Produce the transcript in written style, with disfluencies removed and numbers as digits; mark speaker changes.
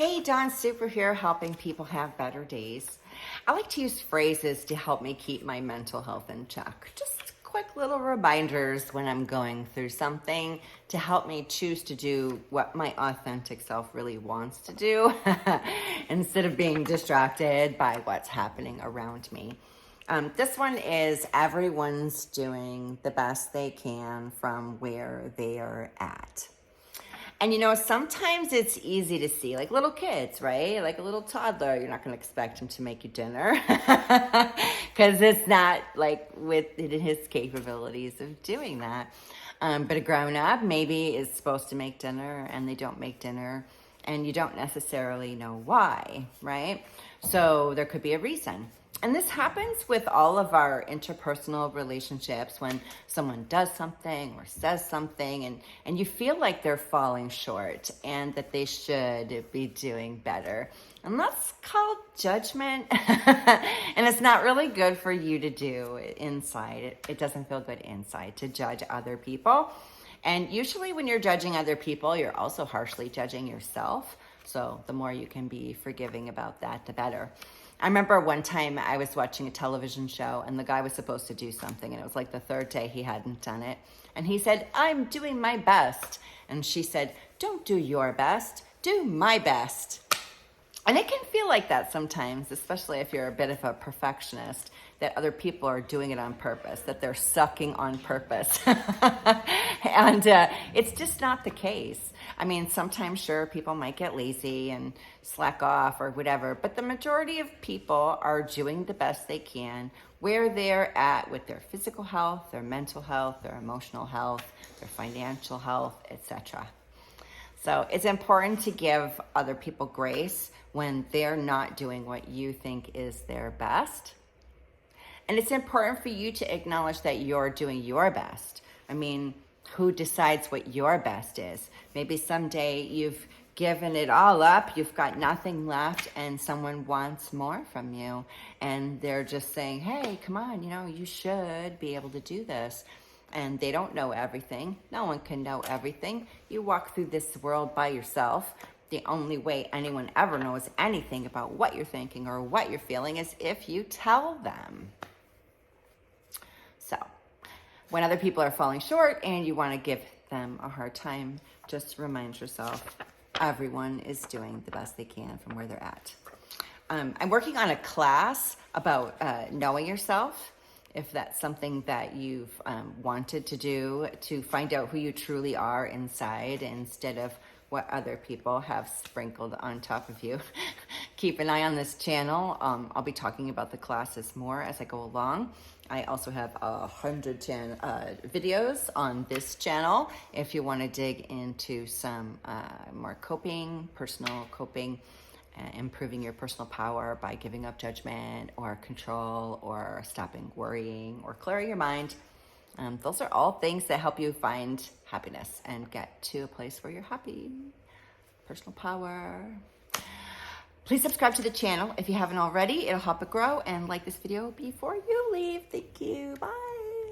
Speaker 1: Hey, Dawn Super here, helping people have better days. I like to use phrases to help me keep my mental health in check. Just quick little reminders when I'm going through something to help me choose to do what my authentic self really wants to do instead of being distracted by what's happening around me. This one is everyone's doing the best they can from where they're at. And sometimes it's easy to see, like little kids, right? Like a little toddler, you're not going to expect him to make you dinner because it's not like within his capabilities of doing that. But a grown up maybe is supposed to make dinner and they don't make dinner and you don't necessarily know why, right? So there could be a reason. And this happens with all of our interpersonal relationships when someone does something or says something and you feel like they're falling short and that they should be doing better. And that's called judgment. And it's not really good for you to do inside. It doesn't feel good inside to judge other people. And usually when you're judging other people, you're also harshly judging yourself. So the more you can be forgiving about that, the better. I remember one time I was watching a television show and the guy was supposed to do something and it was like the third day he hadn't done it. And he said, "I'm doing my best." And she said, "Don't do your best, do my best." And it can feel like that sometimes, especially if you're a bit of a perfectionist, that other people are doing it on purpose, that they're sucking on purpose. And it's just not the case. I mean, sometimes, sure, people might get lazy and slack off or whatever, but the majority of people are doing the best they can where they're at with their physical health, their mental health, their emotional health, their financial health, etc. So it's important to give other people grace when they're not doing what you think is their best. And it's important for you to acknowledge that you're doing your best. I mean, who decides what your best is? Maybe someday you've given it all up, you've got nothing left, and someone wants more from you. And they're just saying, "Hey, come on, you should be able to do this." And they don't know everything. No one can know everything. You walk through this world by yourself. The only way anyone ever knows anything about what you're thinking or what you're feeling is if you tell them. So, when other people are falling short and you want to give them a hard time, just remind yourself everyone is doing the best they can from where they're at. I'm working on a class about knowing yourself, if that's something that you've wanted to do, to find out who you truly are inside instead of what other people have sprinkled on top of you. Keep an eye on this channel. I'll be talking about the classes more as I go along. I also have 100 videos on this channel if you want to dig into some more personal coping, improving your personal power by giving up judgment or control or stopping worrying or clearing your mind. Those are all things that help you find happiness and get to a place where you're happy. Personal power. Please subscribe to the channel if you haven't already. It'll help it grow, and like this video before you leave. Thank you. Bye.